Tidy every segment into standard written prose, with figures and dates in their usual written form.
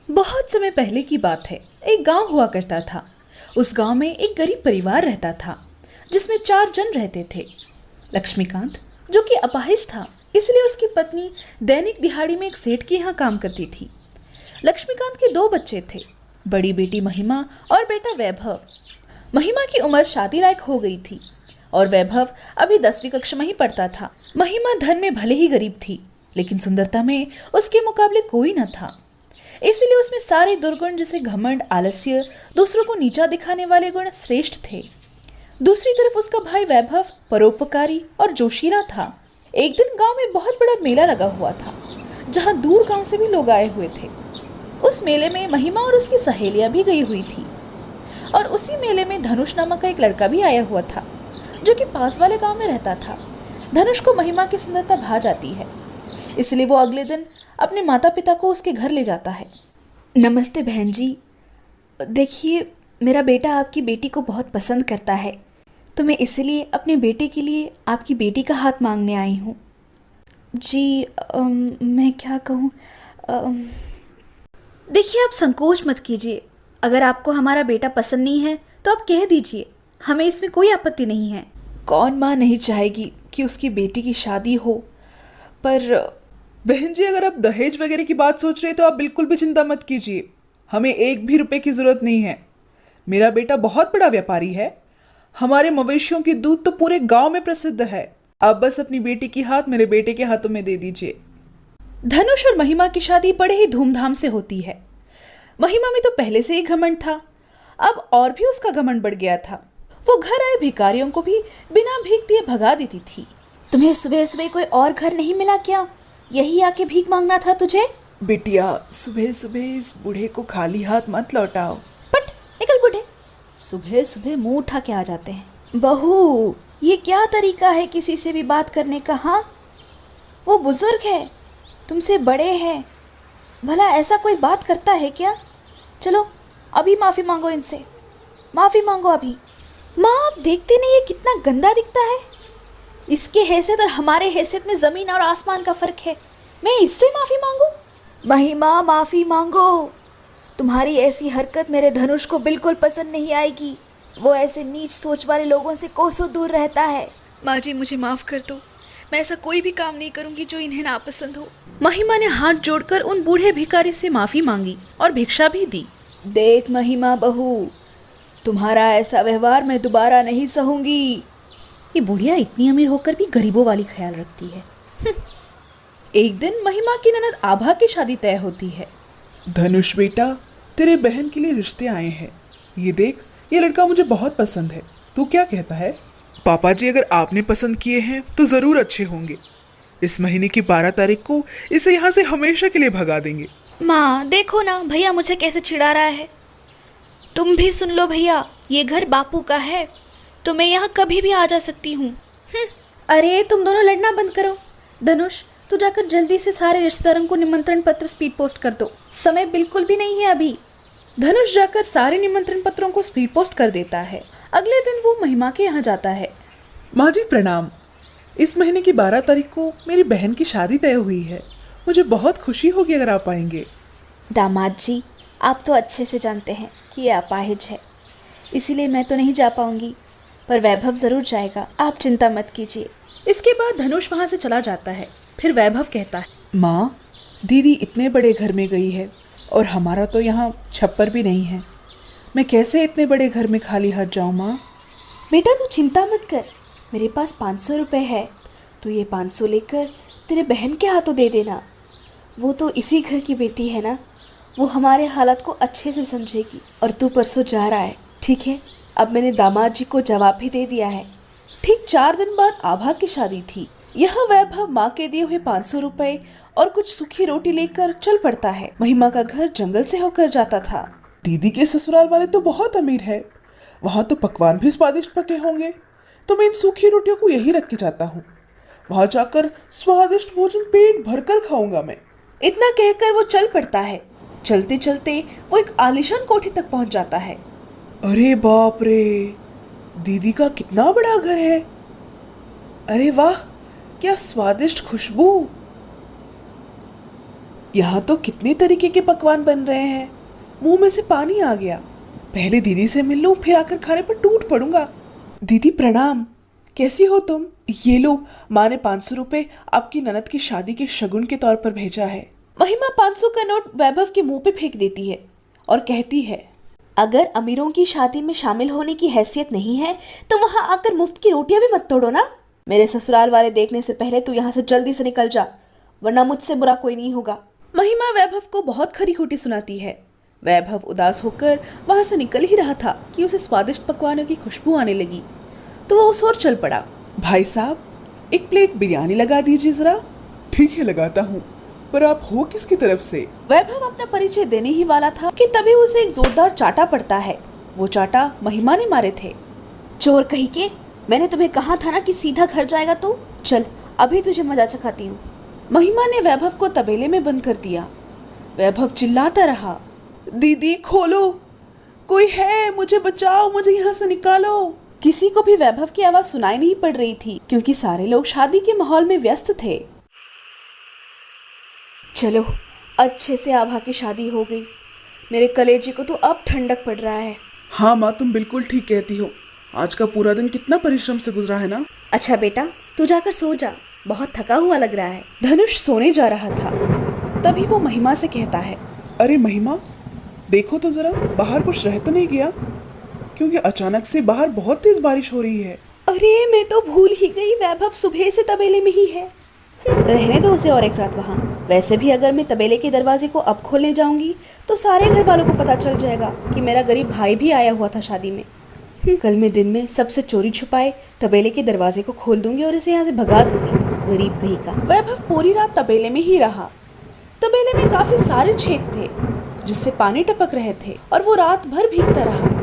बहुत समय पहले की बात है। एक गांव हुआ करता था। उस गांव में एक गरीब परिवार रहता था जिसमें 4 जन रहते थे। लक्ष्मीकांत जो कि अपाहिज था, इसलिए उसकी पत्नी दैनिक दिहाड़ी में एक सेठ के यहाँ काम करती थी। लक्ष्मीकांत के 2 बच्चे थे, बड़ी बेटी महिमा और बेटा वैभव। महिमा की उम्र शादी लायक हो गई थी और वैभव अभी 10वीं कक्षा में ही पढ़ता था। महिमा धन में भले ही गरीब थी, लेकिन सुंदरता में उसके मुकाबले कोई न था। इसलिए उसमें सारे दुर्गुण जैसे घमंड, आलस्य, दूसरों को नीचा दिखाने वाले गुण श्रेष्ठ थे। दूसरी तरफ उसका भाई वैभव परोपकारी और जोशीला था। एक दिन गांव में बहुत बड़ा मेला लगा हुआ था, जहां दूर गांव से भी लोग आए हुए थे। उस मेले में महिमा और उसकी सहेलियां भी गई हुई थी और उसी मेले में धनुष नामक का एक लड़का भी आया हुआ था, जो कि पास वाले गांव में रहता था। धनुष को महिमा की सुंदरता भा जाती है, इसलिए वो अगले दिन अपने माता पिता को उसके घर ले जाता है। नमस्ते बहन जी, देखिए मेरा बेटा आपकी बेटी को बहुत पसंद करता है, तो मैं इसलिए अपने बेटे के लिए आपकी बेटी का हाथ मांगने आई हूँ। जी मैं क्या कहूँ। देखिए आप संकोच मत कीजिए, अगर आपको हमारा बेटा पसंद नहीं है तो आप कह दीजिए, हमें इसमें कोई आपत्ति नहीं है। कौन माँ नहीं चाहेगी कि उसकी बेटी की शादी हो, पर बहन जी, अगर आप दहेज वगैरह की बात सोच रहे हैं तो आप बिल्कुल भी चिंता मत कीजिए। हमें एक भी रुपए की जरूरत नहीं है। मेरा बेटा बहुत बड़ा व्यापारी है। हमारे मवेशियों की दूध तो पूरे गांव में प्रसिद्ध है। आप बस अपनी बेटी की हाथ मेरे बेटे के हाथों में दे दीजिए। धनुष और महिमा की शादी बड़े ही धूमधाम से होती है। महिमा में तो पहले से ही घमंड था, अब और भी उसका घमंड बढ़ गया था। वो घर आए भिखारियों को भी बिना भीख दिए भगा देती थी। तुम्हें सुबह सुबह कोई और घर नहीं मिला क्या? यही आके भीख मांगना था तुझे? बिटिया, सुबह सुबह इस बूढ़े को खाली हाथ मत लौटाओ। पट निकल बूढ़े, सुबह सुबह मुंह उठा के आ जाते हैं। बहू, ये क्या तरीका है किसी से भी बात करने का? हाँ, वो बुजुर्ग है, तुमसे बड़े हैं, भला ऐसा कोई बात करता है क्या? चलो अभी माफ़ी मांगो इनसे, माफ़ी मांगो अभी। माँ, आप देखते नहीं ये कितना गंदा दिखता है? इसके हैसियत और हमारे हैसियत में ज़मीन और आसमान का फ़र्क है। मैं इससे माफ़ी मांगूं? महिमा, माफ़ी मांगो। तुम्हारी ऐसी हरकत मेरे धनुष को बिल्कुल पसंद नहीं आएगी। वो ऐसे नीच सोच वाले लोगों से कोसों दूर रहता है। माँ जी, मुझे माफ़ कर दो, मैं ऐसा कोई भी काम नहीं करूँगी जो इन्हें नापसंद हो। महिमा ने हाथ जोड़कर उन बूढ़े भिखारी से माफ़ी मांगी और भिक्षा भी दी। देख महिमा बहू, तुम्हारा ऐसा व्यवहार मैं दोबारा नहीं सहूँगी। ये बुढ़िया इतनी अमीर होकर भी गरीबों वाली ख्याल रखती है। एक दिन महिमा की ननद आभा की शादी तय होती है। धनुष बेटा, तेरे बहन के लिए रिश्ते आए हैं। ये देख, ये लड़का मुझे बहुत पसंद है। तू क्या कहता है? पापा जी, अगर आपने पसंद किए हैं तो जरूर अच्छे होंगे। इस महीने की 12 तारीख को इसे यहाँ से हमेशा के लिए भगा देंगे। माँ देखो ना, भैया मुझे कैसे चिढ़ा रहा है। तुम भी सुन लो भैया, ये घर बापू का है, तो मैं यहाँ कभी भी आ जा सकती हूँ। अरे तुम दोनों लड़ना बंद करो। धनुष, तू जाकर जल्दी से सारे रिश्तेदारों को निमंत्रण पत्र स्पीड पोस्ट कर दो, समय बिल्कुल भी नहीं है अभी। धनुष जाकर सारे निमंत्रण पत्रों को स्पीड पोस्ट कर देता है। अगले दिन वो महिमा के यहाँ जाता है। माँ जी प्रणाम। इस महीने की 12 तारीख को मेरी बहन की शादी तय हुई है। मुझे बहुत खुशी होगी अगर आप आएंगे। दामाद जी, आप तो अच्छे से जानते हैं कि ये अपाहिज है, इसीलिए मैं तो नहीं जा पाऊंगी, पर वैभव ज़रूर जाएगा, आप चिंता मत कीजिए। इसके बाद धनुष वहाँ से चला जाता है। फिर वैभव कहता है, माँ, दीदी इतने बड़े घर में गई है और हमारा तो यहाँ छप्पर भी नहीं है। मैं कैसे इतने बड़े घर में खाली हाथ जाऊँ? माँ बेटा तू चिंता मत कर, मेरे पास 500 रुपये है, तो ये 500 लेकर तेरे बहन के हाथों दे देना। वो तो इसी घर की बेटी है ना, वो हमारे हालात को अच्छे से समझेगी। और तू परसों जा रहा है, ठीक है? अब मैंने दामाद जी को जवाब भी दे दिया है। ठीक 4 दिन बाद आभा की शादी थी। यह वैभव माँ के दिए हुए 500 रुपये और कुछ सूखी रोटी लेकर चल पड़ता है। महिमा का घर जंगल से होकर जाता था। दीदी के ससुराल वाले तो बहुत अमीर है, वहाँ तो पकवान भी स्वादिष्ट पके होंगे, तो मैं इन सूखी रोटियों को यही रख के जाता हूँ। वहाँ जाकर स्वादिष्ट भोजन पेट भरकर खाऊंगा मैं। इतना कहकर वो चल पड़ता है। चलते चलते वो एक आलीशान कोठी तक पहुँच जाता है। अरे बाप रे, दीदी का कितना बड़ा घर है। अरे वाह, क्या स्वादिष्ट खुशबू। यहाँ तो कितने तरीके के पकवान बन रहे हैं, मुंह में से पानी आ गया। पहले दीदी से मिल लूं, फिर आकर खाने पर टूट पड़ूंगा। दीदी प्रणाम, कैसी हो तुम? ये लो, माँ ने 500 रुपए आपकी ननद की शादी के शगुन के तौर पर भेजा है। महिमा 500 का नोट वैभव के मुंह पे फेंक देती है और कहती है, अगर अमीरों की शादी में शामिल होने की हैसियत नहीं है तो वहां आकर मुफ्त की रोटियां भी मत तोड़ो ना। मेरे ससुराल वाले देखने से पहले तू यहाँ से जल्दी से निकल जा, वरना मुझसे बुरा कोई नहीं होगा। महिमा वैभव को बहुत खरी खोटी सुनाती है। वैभव उदास होकर वहां से निकल ही रहा था कि उसे स्वादिष्ट पकवानों की खुशबू आने लगी, तो वो उस ओर चल पड़ा। भाई साहब, एक प्लेट बिरयानी लगा दीजिए जरा। ठीक है, लगाता हूँ, पर आप हो किसकी तरफ से? वैभव अपना परिचय देने ही वाला था कि तभी उसे एक जोरदार चाटा पड़ता है। वो चाटा महिमा ने मारे थे। चोर कहीं के, मैंने तुम्हें कहा था ना कि सीधा घर जाएगा तू। चल, अभी तुझे मजा चखाती हूँ। महिमा ने वैभव को तबेले में बंद कर दिया। वैभव चिल्लाता रहा, दीदी खोलो, कोई है, मुझे बचाओ, मुझे यहाँ से निकालो। किसी को भी वैभव की आवाज सुनाई नहीं पड़ रही थी, क्योंकि सारे लोग शादी के माहौल में व्यस्त थे। चलो, अच्छे से आभा की शादी हो गई। मेरे कलेजे को तो अब ठंडक पड़ रहा है। हाँ माँ, तुम बिल्कुल ठीक कहती हो। आज का पूरा दिन कितना परिश्रम से गुजरा है ना। अच्छा बेटा, तू जाकर सो जा, बहुत थका हुआ लग रहा है। धनुष सोने जा रहा था, तभी वो महिमा से कहता है, अरे महिमा, देखो तो जरा, बाहर कुछ रह तो नहीं गया? क्योंकि अचानक से बाहर बहुत तेज बारिश हो रही है। अरे मैं तो भूल ही गई, वैभव सुबह से तबेले में ही है। रहने दो उसे और एक रात वहाँ। वैसे भी अगर मैं तबेले के दरवाजे को अब खोलने जाऊंगी तो सारे घर वालों को पता चल जाएगा कि मेरा गरीब भाई भी आया हुआ था शादी में। कल मैं दिन में सबसे चोरी छुपाए तबेले के दरवाजे को खोल दूंगी और इसे यहाँ से भगा दूंगी, गरीब कहीं का। वैभव पूरी रात तबेले में ही रहा। तबेले में काफी सारे छेद थे जिससे पानी टपक रहे थे और वो रात भर भीगता रहा।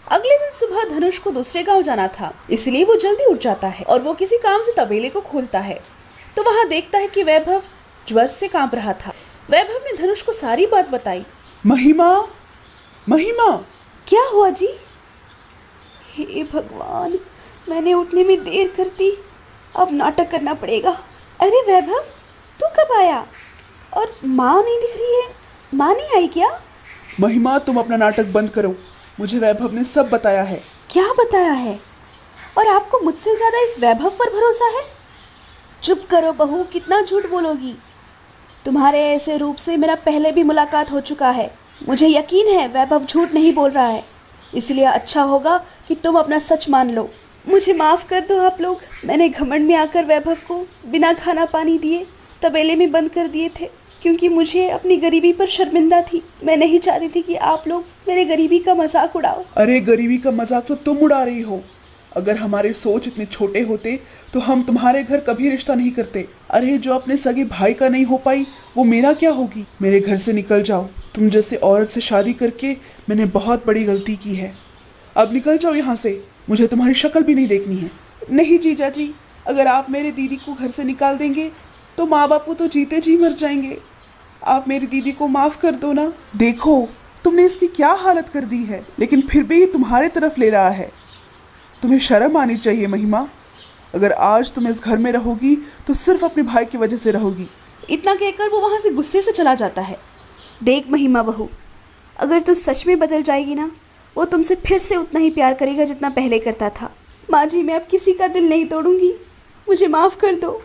अगले दिन सुबह धनुष को दूसरे गांव जाना था, इसलिए वो जल्दी उठ जाता है और वो किसी काम से तबेले को खोलता है तो वहां देखता है कि वैभव ज्वर से कांप रहा था। वैभव ने धनुष को सारी बात बताई। महिमा, महिमा, क्या हुआ जी? हे भगवान, मैंने उठने में देर कर दी, अब नाटक करना पड़ेगा। अरे वैभव, तू कब आया? और माँ नहीं दिख रही है, माँ नहीं आई क्या? महिमा, तुम अपना नाटक बंद करो, मुझे वैभव ने सब बताया है। क्या बताया है? और आपको मुझसे ज्यादा इस वैभव पर भरोसा है? चुप करो बहू, कितना झूठ बोलोगी? तुम्हारे ऐसे रूप से मेरा पहले भी मुलाकात हो चुका है। मुझे यकीन है वैभव झूठ नहीं बोल रहा है, इसलिए अच्छा होगा कि तुम अपना सच मान लो। मुझे माफ़ कर दो आप लोग, मैंने घमंड में आकर वैभव को बिना खाना पानी दिए तबेले में बंद कर दिए थे, क्योंकि मुझे अपनी गरीबी पर शर्मिंदा थी। मैं नहीं चाहती थी कि आप लोग मेरे गरीबी का मजाक उड़ाओ। अरे गरीबी का मजाक तो तुम उड़ा रही हो। अगर हमारे सोच इतने छोटे होते तो हम तुम्हारे घर कभी रिश्ता नहीं करते। अरे जो अपने सगे भाई का नहीं हो पाई वो मेरा क्या होगी। मेरे घर से निकल जाओ, तुम जैसे औरत से शादी करके मैंने बहुत बड़ी गलती की है। अब निकल जाओ यहाँ से, मुझे तुम्हारी शक्ल भी नहीं देखनी है। नहीं जीजा जी, अगर आप मेरे दीदी को घर से निकाल देंगे तो माँ बापू तो जीते जी मर जाएंगे। आप मेरी दीदी को माफ़ कर दो ना। देखो तुमने इसकी क्या हालत कर दी है, लेकिन फिर भी तुम्हारे तरफ ले रहा है। तुम्हें शर्म आनी चाहिए महिमा। अगर आज तुम इस घर में रहोगी तो सिर्फ अपने भाई की वजह से रहोगी। इतना कहकर वो वहाँ से गुस्से से चला जाता है। देख महिमा बहू, अगर तू सच में बदल जाएगी ना, वो तुमसे फिर से उतना ही प्यार करेगा जितना पहले करता था। माँ जी, मैं अब किसी का दिल नहीं तोड़ूंगी, मुझे माफ़ कर दो।